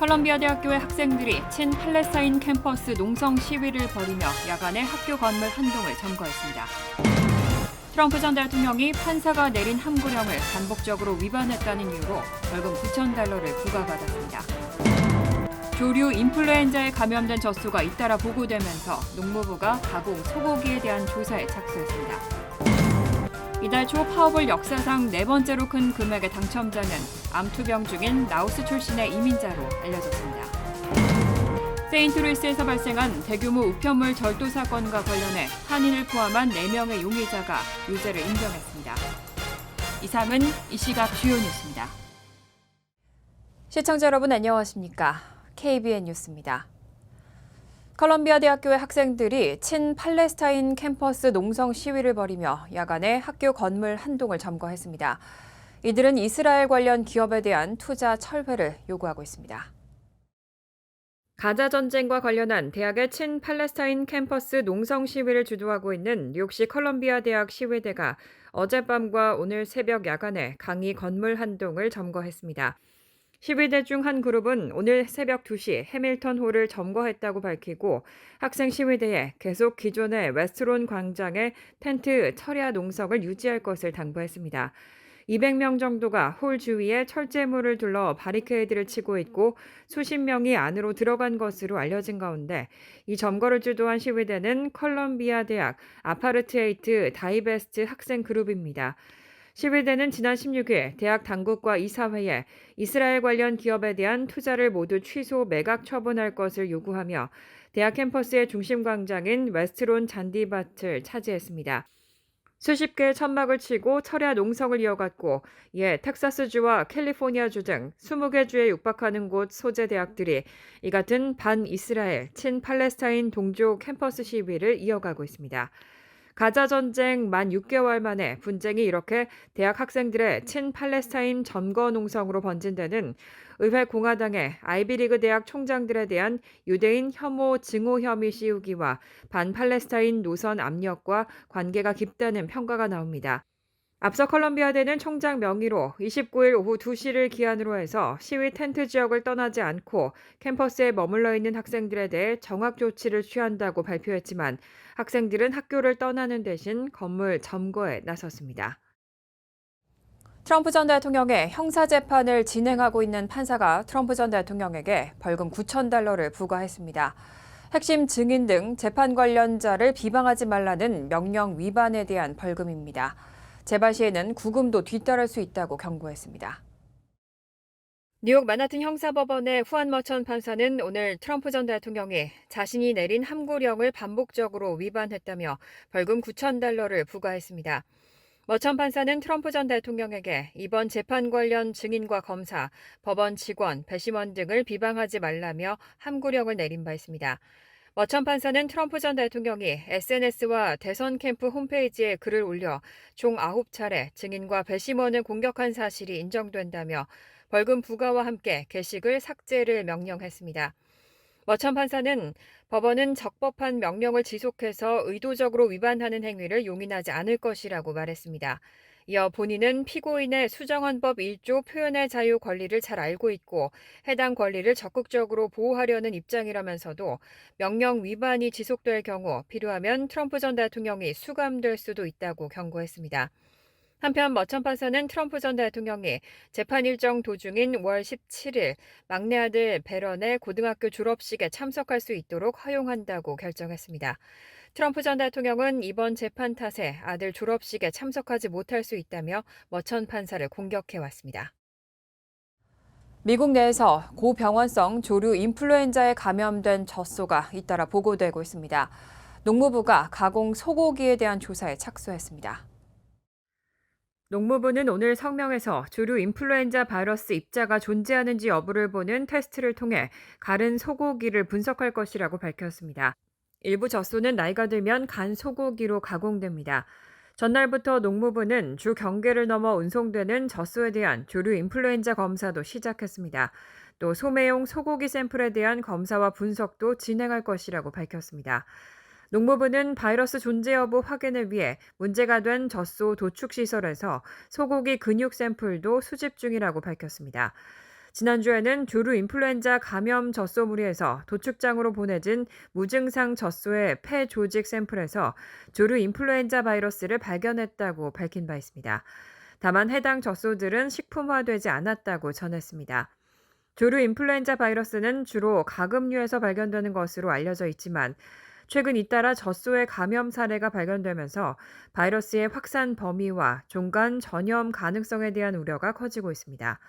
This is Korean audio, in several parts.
컬럼비아 대학교의 학생들이 친팔레스타인 캠퍼스 농성 시위를 벌이며 야간에 학교 건물 한 동을 점거했습니다. 트럼프 전 대통령이 판사가 내린 함구령을 반복적으로 위반했다는 이유로 벌금 $9,000를 부과받았습니다. 조류 인플루엔자에 감염된 젖소가 잇따라 보고되면서 농무부가 가공 소고기에 대한 조사에 착수했습니다. 이달 초 파워볼 역사상 네 번째로 큰 금액의 당첨자는 암투병 중인 라오스 출신의 이민자로 알려졌습니다. 세인트루이스에서 발생한 대규모 우편물 절도 사건과 관련해 한인을 포함한 4명의 용의자가 유죄를 인정했습니다. 이상은 이 시각 주요 뉴스입니다. 시청자 여러분 안녕하십니까? KBN 뉴스입니다. 컬럼비아 대학교의 학생들이 친팔레스타인 캠퍼스 농성 시위를 벌이며 야간에 학교 건물 한 동을 점거했습니다. 이들은 이스라엘 관련 기업에 대한 투자 철회를 요구하고 있습니다. 가자 전쟁과 관련한 대학의 친팔레스타인 캠퍼스 농성 시위를 주도하고 있는 뉴욕시 컬럼비아 대학 시위대가 어젯밤과 오늘 새벽 야간에 강의 건물 한 동을 점거했습니다. 시위대 중 한 그룹은 오늘 새벽 2시 해밀턴 홀을 점거했다고 밝히고 학생 시위대에 계속 기존의 웨스트론 광장의 텐트 철야 농성을 유지할 것을 당부했습니다. 200명 정도가 홀 주위에 철제물을 둘러 바리케이드를 치고 있고 수십 명이 안으로 들어간 것으로 알려진 가운데 이 점거를 주도한 시위대는 컬럼비아 대학 아파르트헤이트 다이베스트 학생 그룹입니다. 시위대는 지난 16일 대학 당국과 이사회에 이스라엘 관련 기업에 대한 투자를 모두 취소 매각 처분할 것을 요구하며 대학 캠퍼스의 중심 광장인 웨스트론 잔디밭을 차지했습니다. 수십 개의 천막을 치고 철야 농성을 이어갔고 이에 텍사스주와 캘리포니아주 등 20개 주에 육박하는 곳 소재 대학들이 이 같은 반이스라엘, 친팔레스타인 동조 캠퍼스 시위를 이어가고 있습니다. 가자 전쟁 만 6개월 만에 분쟁이 이렇게 대학 학생들의 친팔레스타인 점거 농성으로 번진 데는 의회 공화당의 아이비리그 대학 총장들에 대한 유대인 혐오 증오 혐의 씌우기와 반팔레스타인 노선 압력과 관계가 깊다는 평가가 나옵니다. 앞서 컬럼비아대는 총장 명의로 29일 오후 2시를 기한으로 해서 시위 텐트 지역을 떠나지 않고 캠퍼스에 머물러 있는 학생들에 대해 정학 조치를 취한다고 발표했지만 학생들은 학교를 떠나는 대신 건물 점거에 나섰습니다. 트럼프 전 대통령의 형사재판을 진행하고 있는 판사가 트럼프 전 대통령에게 벌금 $9,000를 부과했습니다. 핵심 증인 등 재판 관련자를 비방하지 말라는 명령 위반에 대한 벌금입니다. 재발 시에는 구금도 뒤따를 수 있다고 경고했습니다. 뉴욕 맨하튼 형사법원의 후안 머천 판사는 오늘 트럼프 전 대통령이 자신이 내린 함구령을 반복적으로 위반했다며 벌금 $9,000를 부과했습니다. 머천 판사는 트럼프 전 대통령에게 이번 재판 관련 증인과 검사, 법원 직원, 배심원 등을 비방하지 말라며 함구령을 내린 바 있습니다. 머천 판사는 트럼프 전 대통령이 SNS와 대선 캠프 홈페이지에 글을 올려 총 9차례 증인과 배심원을 공격한 사실이 인정된다며 벌금 부과와 함께 게시글 삭제를 명령했습니다. 머천 판사는 법원은 적법한 명령을 지속해서 의도적으로 위반하는 행위를 용인하지 않을 것이라고 말했습니다. 이어 본인은 피고인의 수정헌법 1조 표현의 자유 권리를 잘 알고 있고 해당 권리를 적극적으로 보호하려는 입장이라면서도 명령 위반이 지속될 경우 필요하면 트럼프 전 대통령이 수감될 수도 있다고 경고했습니다. 한편 머천 판사는 트럼프 전 대통령이 재판 일정 도중인 월 17일 막내 아들 배런의 고등학교 졸업식에 참석할 수 있도록 허용한다고 결정했습니다. 트럼프 전 대통령은 이번 재판 탓에 아들 졸업식에 참석하지 못할 수 있다며 머천 판사를 공격해왔습니다. 미국 내에서 고병원성 조류 인플루엔자에 감염된 젖소가 잇따라 보고되고 있습니다. 농무부가 가공 소고기에 대한 조사에 착수했습니다. 농무부는 오늘 성명에서 조류 인플루엔자 바이러스 입자가 존재하는지 여부를 보는 테스트를 통해 가른 소고기를 분석할 것이라고 밝혔습니다. 일부 젖소는 나이가 들면 간 소고기로 가공됩니다. 전날부터 농무부는 주 경계를 넘어 운송되는 젖소에 대한 조류 인플루엔자 검사도 시작했습니다. 또 소매용 소고기 샘플에 대한 검사와 분석도 진행할 것이라고 밝혔습니다. 농무부는 바이러스 존재 여부 확인을 위해 문제가 된 젖소 도축시설에서 소고기 근육 샘플도 수집 중이라고 밝혔습니다. 지난주에는 조류 인플루엔자 감염 젖소 무리에서 도축장으로 보내진 무증상 젖소의 폐 조직 샘플에서 조류 인플루엔자 바이러스를 발견했다고 밝힌 바 있습니다. 다만 해당 젖소들은 식품화되지 않았다고 전했습니다. 조류 인플루엔자 바이러스는 주로 가금류에서 발견되는 것으로 알려져 있지만 최근 잇따라 젖소의 감염 사례가 발견되면서 바이러스의 확산 범위와 종간 전염 가능성에 대한 우려가 커지고 있습니다.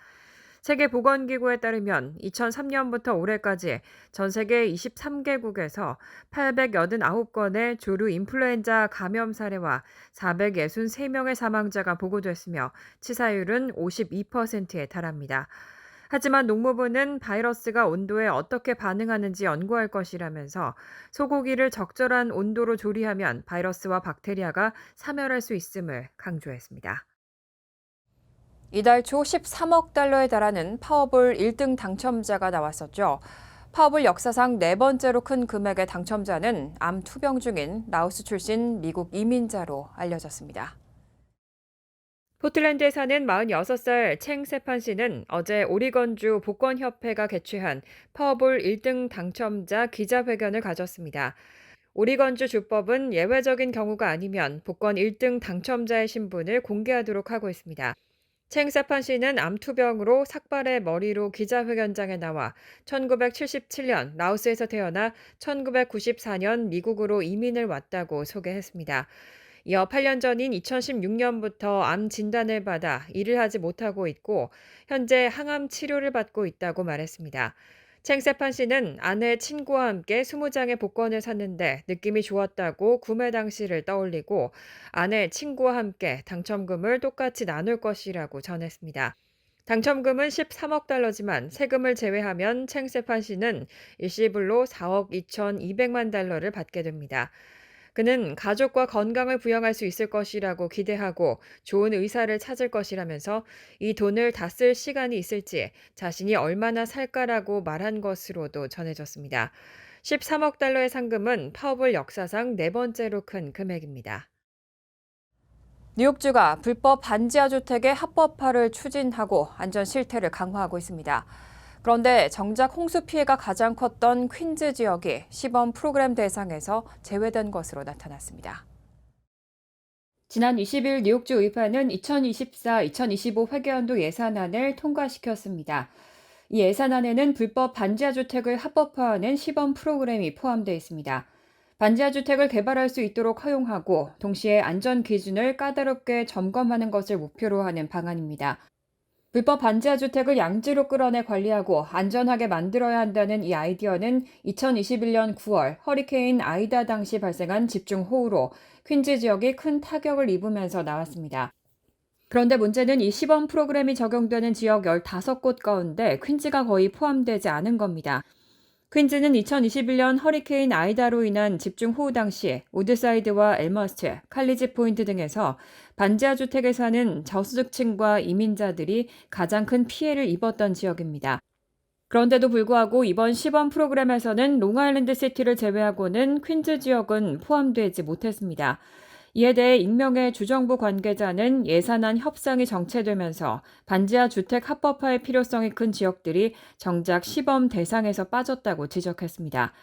세계보건기구에 따르면 2003년부터 올해까지 전 세계 23개국에서 889건의 조류 인플루엔자 감염 사례와 463명의 사망자가 보고됐으며 치사율은 52%에 달합니다. 하지만 농무부는 바이러스가 온도에 어떻게 반응하는지 연구할 것이라면서 소고기를 적절한 온도로 조리하면 바이러스와 박테리아가 사멸할 수 있음을 강조했습니다. 이달 초 13억 달러에 달하는 파워볼 1등 당첨자가 나왔었죠. 파워볼 역사상 네 번째로 큰 금액의 당첨자는 암 투병 중인 라오스 출신 미국 이민자로 알려졌습니다. 포틀랜드에 사는 46살 챙 세판 씨는 어제 오리건주 복권협회가 개최한 파워볼 1등 당첨자 기자회견을 가졌습니다. 오리건주 주법은 예외적인 경우가 아니면 복권 1등 당첨자의 신분을 공개하도록 하고 있습니다. 챙 세판 씨는 암투병으로 삭발의 머리로 기자회견장에 나와 1977년 라오스에서 태어나 1994년 미국으로 이민을 왔다고 소개했습니다. 이어 8년 전인 2016년부터 암 진단을 받아 일을 하지 못하고 있고 현재 항암 치료를 받고 있다고 말했습니다. 챙 세판 씨는 아내 친구와 함께 20장의 복권을 샀는데 느낌이 좋았다고 구매 당시를 떠올리고 아내 친구와 함께 당첨금을 똑같이 나눌 것이라고 전했습니다. 당첨금은 13억 달러지만 세금을 제외하면 챙 세판 씨는 일시불로 4억 2,200만 달러를 받게 됩니다. 그는 가족과 건강을 부양할 수 있을 것이라고 기대하고 좋은 의사를 찾을 것이라면서 이 돈을 다 쓸 시간이 있을지 자신이 얼마나 살까라고 말한 것으로도 전해졌습니다. 13억 달러의 상금은 파워볼 역사상 네 번째로 큰 금액입니다. 뉴욕주가 불법 반지하 주택의 합법화를 추진하고 안전 실태를 강화하고 있습니다. 그런데 정작 홍수 피해가 가장 컸던 퀸즈 지역이 시범 프로그램 대상에서 제외된 것으로 나타났습니다. 지난 20일 뉴욕주 의회는 2024-2025 회계연도 예산안을 통과시켰습니다. 이 예산안에는 불법 반지하 주택을 합법화하는 시범 프로그램이 포함되어 있습니다. 반지하 주택을 개발할 수 있도록 허용하고 동시에 안전 기준을 까다롭게 점검하는 것을 목표로 하는 방안입니다. 불법 반지하 주택을 양지로 끌어내 관리하고 안전하게 만들어야 한다는 이 아이디어는 2021년 9월 허리케인 아이다 당시 발생한 집중호우로 퀸즈 지역이 큰 타격을 입으면서 나왔습니다. 그런데 문제는 이 시범 프로그램이 적용되는 지역 15곳 가운데 퀸즈가 거의 포함되지 않은 겁니다. 퀸즈는 2021년 허리케인 아이다로 인한 집중호우 당시 우드사이드와 엘머스트, 칼리지 포인트 등에서 반지하 주택에 사는 저소득층과 이민자들이 가장 큰 피해를 입었던 지역입니다. 그런데도 불구하고 이번 시범 프로그램에서는 롱아일랜드 시티를 제외하고는 퀸즈 지역은 포함되지 못했습니다. 이에 대해 익명의 주정부 관계자는 예산안 협상이 정체되면서 반지하 주택 합법화의 필요성이 큰 지역들이 정작 시범 대상에서 빠졌다고 지적했습니다.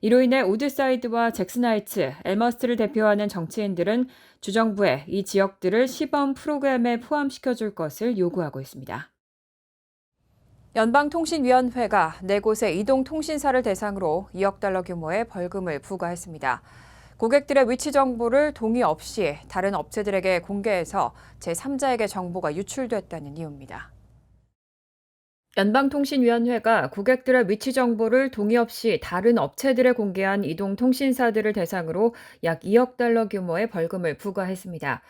이로 인해 우드사이드와 잭슨하이츠, 엘머스트를 대표하는 정치인들은 주정부에 이 지역들을 시범 프로그램에 포함시켜줄 것을 요구하고 있습니다. 연방통신위원회가 4곳의 이동통신사를 대상으로 2억 달러 규모의 벌금을 부과했습니다. 고객들의 위치 정보를 동의 없이 다른 업체들에게 공개해서 제3자에게 정보가 유출됐다는 이유입니다. 연방통신위원회가 고객들의 위치 정보를 동의 없이 다른 업체들에 공개한 이동통신사들을 대상으로 약 2억 달러 규모의 벌금을 부과했습니다.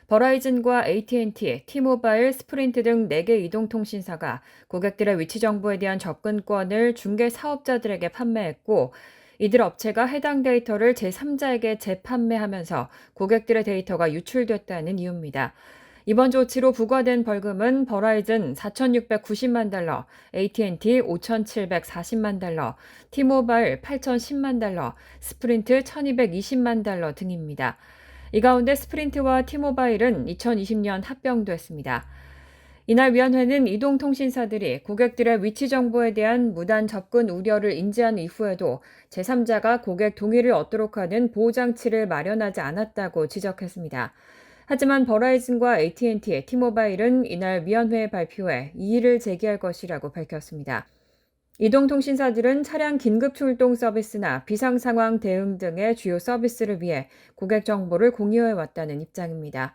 버라이즌과 AT&T, T-모바일, 스프린트 등 4개 이동통신사가 고객들의 위치 정보에 대한 접근권을 중개 사업자들에게 판매했고 이들 업체가 해당 데이터를 제3자에게 재판매하면서 고객들의 데이터가 유출됐다는 이유입니다. 이번 조치로 부과된 벌금은 버라이즌 4,690만 달러, AT&T 5,740만 달러, T-모바일 8,010만 달러, 스프린트 1,220만 달러 등입니다. 이 가운데 스프린트와 T-모바일은 2020년 합병됐습니다. 이날 위원회는 이동통신사들이 고객들의 위치 정보에 대한 무단 접근 우려를 인지한 이후에도 제3자가 고객 동의를 얻도록 하는 보호장치를 마련하지 않았다고 지적했습니다. 하지만 버라이즌과 AT&T, T모바일은 이날 위원회의 발표에 이의를 제기할 것이라고 밝혔습니다. 이동통신사들은 차량 긴급 출동 서비스나 비상상황 대응 등의 주요 서비스를 위해 고객 정보를 공유해 왔다는 입장입니다.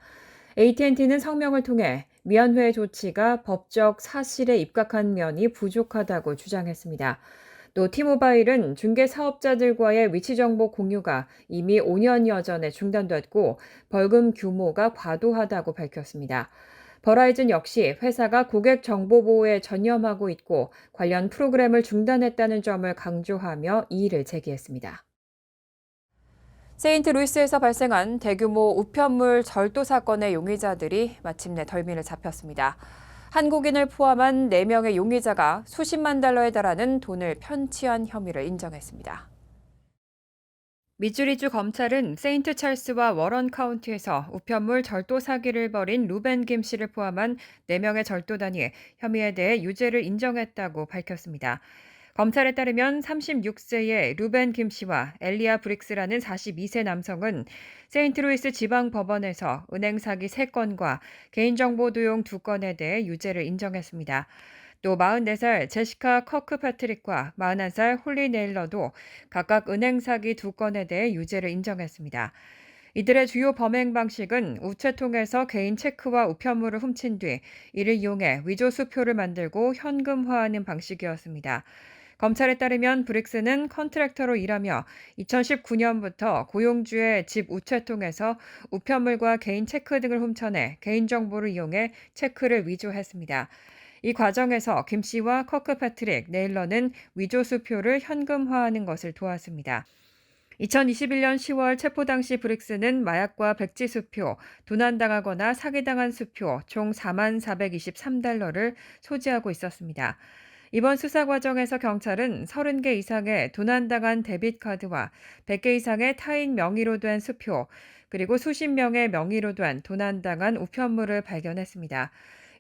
AT&T는 성명을 통해 위원회의 조치가 법적 사실에 입각한 면이 부족하다고 주장했습니다. 또 T모바일은 중개 사업자들과의 위치 정보 공유가 이미 5년여 전에 중단됐고 벌금 규모가 과도하다고 밝혔습니다. 버라이즌 역시 회사가 고객 정보 보호에 전념하고 있고 관련 프로그램을 중단했다는 점을 강조하며 이의를 제기했습니다. 세인트루이스에서 발생한 대규모 우편물 절도 사건의 용의자들이 마침내 덜미를 잡혔습니다. 한국인을 포함한 4명의 용의자가 수십만 달러에 달하는 돈을 편취한 혐의를 인정했습니다. 미주리주 검찰은 세인트 찰스와 워런 카운티에서 우편물 절도 사기를 벌인 루벤 김 씨를 포함한 4명의 절도단이 혐의에 대해 유죄를 인정했다고 밝혔습니다. 검찰에 따르면 36세의 루벤 김 씨와 엘리아 브릭스라는 42세 남성은 세인트루이스 지방법원에서 은행 사기 3건과 개인정보 도용 2건에 대해 유죄를 인정했습니다. 또 44살 제시카 커크 패트릭과 41살 홀리 네일러도 각각 은행 사기 2건에 대해 유죄를 인정했습니다. 이들의 주요 범행 방식은 우체통에서 개인 체크와 우편물을 훔친 뒤 이를 이용해 위조 수표를 만들고 현금화하는 방식이었습니다. 검찰에 따르면 브릭스는 컨트랙터로 일하며 2019년부터 고용주의 집 우체통에서 우편물과 개인 체크 등을 훔쳐내 개인정보를 이용해 체크를 위조했습니다. 이 과정에서 김 씨와 커크 패트릭, 네일러는 위조 수표를 현금화하는 것을 도왔습니다. 2021년 10월 체포 당시 브릭스는 마약과 백지 수표, 도난당하거나 사기당한 수표 총 44,423달러를 소지하고 있었습니다. 이번 수사 과정에서 경찰은 30개 이상의 도난당한 데빗카드와 100개 이상의 타인 명의로 된 수표, 그리고 수십 명의 명의로 된 도난당한 우편물을 발견했습니다.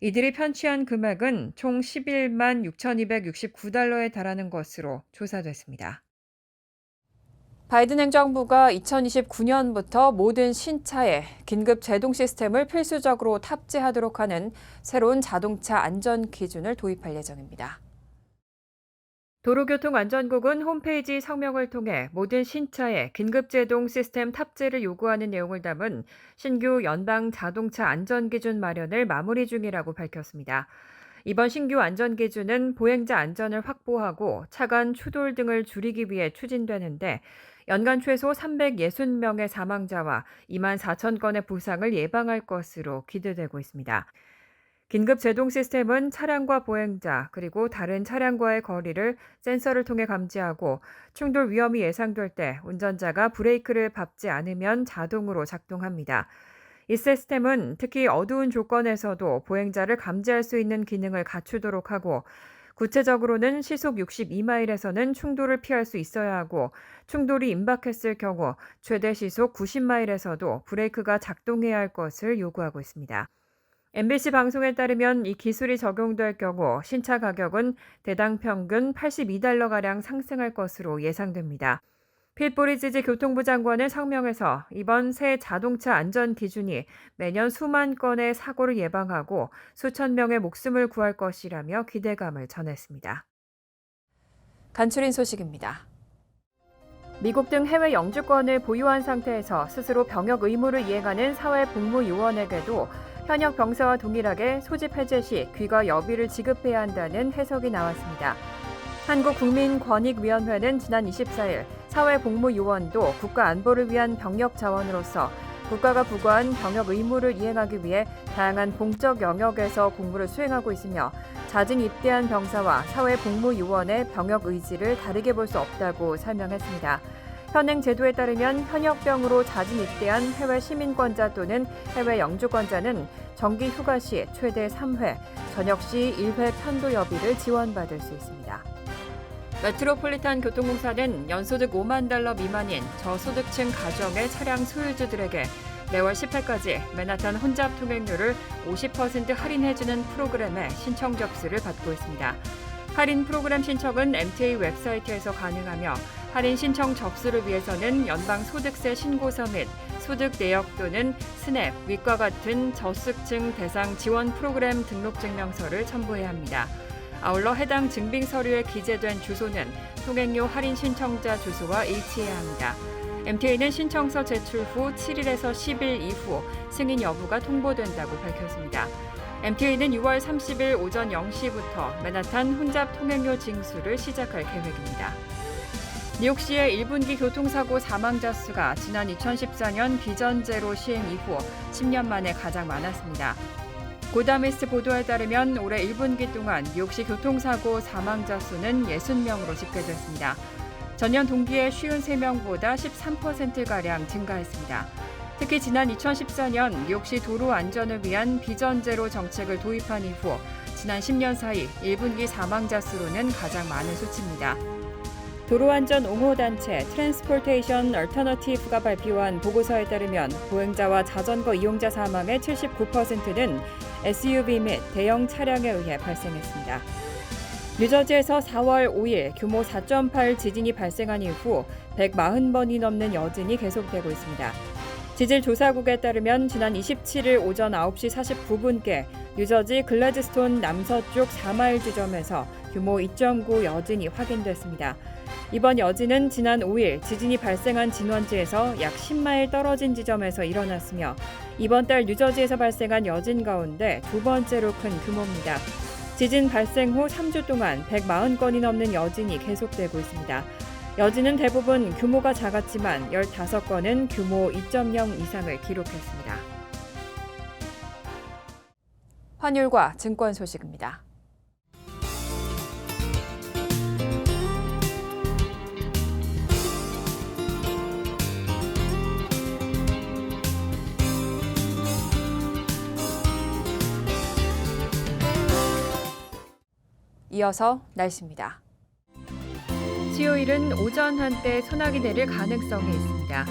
이들이 편취한 금액은 총 11만 6,269달러에 달하는 것으로 조사됐습니다. 바이든 행정부가 2029년부터 모든 신차에 긴급 제동 시스템을 필수적으로 탑재하도록 하는 새로운 자동차 안전 기준을 도입할 예정입니다. 도로교통안전국은 홈페이지 성명을 통해 모든 신차에 긴급제동 시스템 탑재를 요구하는 내용을 담은 신규 연방 자동차 안전기준 마련을 마무리 중이라고 밝혔습니다. 이번 신규 안전기준은 보행자 안전을 확보하고 차간 추돌 등을 줄이기 위해 추진되는데 연간 최소 360명의 사망자와 2만 4천 건의 부상을 예방할 것으로 기대되고 있습니다. 긴급 제동 시스템은 차량과 보행자 그리고 다른 차량과의 거리를 센서를 통해 감지하고 충돌 위험이 예상될 때 운전자가 브레이크를 밟지 않으면 자동으로 작동합니다. 이 시스템은 특히 어두운 조건에서도 보행자를 감지할 수 있는 기능을 갖추도록 하고 구체적으로는 시속 62마일에서는 충돌을 피할 수 있어야 하고 충돌이 임박했을 경우 최대 시속 90마일에서도 브레이크가 작동해야 할 것을 요구하고 있습니다. MBC 방송에 따르면 이 기술이 적용될 경우 신차 가격은 대당 평균 82달러가량 상승할 것으로 예상됩니다. 핏 부리지지 교통부 장관은 성명에서 이번 새 자동차 안전 기준이 매년 수만 건의 사고를 예방하고 수천 명의 목숨을 구할 것이라며 기대감을 전했습니다. 간추린 소식입니다. 미국 등 해외 영주권을 보유한 상태에서 스스로 병역 의무를 이행하는 사회복무요원에게도 현역 병사와 동일하게 소집 해제 시 귀가 여비를 지급해야 한다는 해석이 나왔습니다. 한국국민권익위원회는 지난 24일 사회복무요원도 국가안보를 위한 병력 자원으로서 국가가 부과한 병역 의무를 이행하기 위해 다양한 공적 영역에서 공무를 수행하고 있으며 자진 입대한 병사와 사회복무요원의 병역 의지를 다르게 볼 수 없다고 설명했습니다. 현행 제도에 따르면 현역병으로 자진 입대한 해외 시민권자 또는 해외 영주권자는 정기 휴가 시 최대 3회, 전역 시 1회 편도 여비를 지원받을 수 있습니다. 메트로폴리탄 교통공사는 연소득 $5만 미만인 저소득층 가정의 차량 소유주들에게 매월 10회까지 맨하탄 혼잡 통행료를 50% 할인해주는 프로그램의 신청 접수를 받고 있습니다. 할인 프로그램 신청은 MTA 웹사이트에서 가능하며 할인 신청 접수를 위해서는 연방소득세 신고서 및 소득 내역 또는 스냅, 윗과 같은 저수증 대상 지원 프로그램 등록 증명서를 첨부해야 합니다. 아울러 해당 증빙 서류에 기재된 주소는 통행료 할인 신청자 주소와 일치해야 합니다. MTA는 신청서 제출 후 7일에서 10일 이후 승인 여부가 통보된다고 밝혔습니다. MTA는 6월 30일 오전 0시부터 맨하탄 혼잡 통행료 징수를 시작할 계획입니다. 뉴욕시의 1분기 교통사고 사망자 수가 지난 2014년 비전 제로 시행 이후 10년 만에 가장 많았습니다. 고다미스트 보도에 따르면 올해 1분기 동안 뉴욕시 교통사고 사망자 수는 60명으로 집계됐습니다. 전년 동기의 53명보다 13%가량 증가했습니다. 특히 지난 2014년 뉴욕시 도로 안전을 위한 비전 제로 정책을 도입한 이후 지난 10년 사이 1분기 사망자 수로는 가장 많은 수치입니다. 도로안전 옹호단체 트랜스포테이션 얼터너티브가 발표한 보고서에 따르면 보행자와 자전거 이용자 사망의 79%는 SUV 및 대형 차량에 의해 발생했습니다. 뉴저지에서 4월 5일 규모 4.8 지진이 발생한 이후 140번이 넘는 여진이 계속되고 있습니다. 지질조사국에 따르면 지난 27일 오전 9시 49분께 뉴저지 글래드스톤 남서쪽 4마일 지점에서 규모 2.9 여진이 확인됐습니다. 이번 여진은 지난 5일 지진이 발생한 진원지에서 약 10마일 떨어진 지점에서 일어났으며 이번 달 뉴저지에서 발생한 여진 가운데 두 번째로 큰 규모입니다. 지진 발생 후 3주 동안 140건이 넘는 여진이 계속되고 있습니다. 여진은 대부분 규모가 작았지만 15건은 규모 2.0 이상을 기록했습니다. 환율과 증권 소식입니다. 이어서 날씨입니다. 수요일은 오전 한때 소나기 내릴 가능성이 있습니다.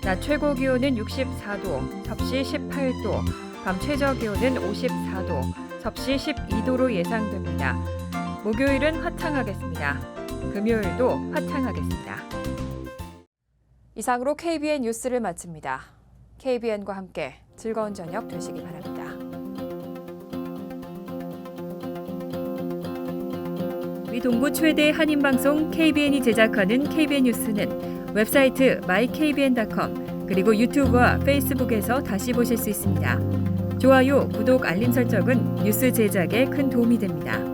낮 최고 기온은 64도, 섭씨 18도, 밤 최저 기온은 54도, 섭씨 12도로 예상됩니다. 목요일은 화창하겠습니다. 금요일도 화창하겠습니다. 이상으로 KBN 뉴스를 마칩니다. KBN과 함께 즐거운 저녁 되시기 바랍니다. 우리 동부 최대 한인방송 KBN이 제작하는 KBN 뉴스는 웹사이트 mykbn.com 그리고 유튜브와 페이스북에서 다시 보실 수 있습니다. 좋아요, 구독, 알림 설정은 뉴스 제작에 큰 도움이 됩니다.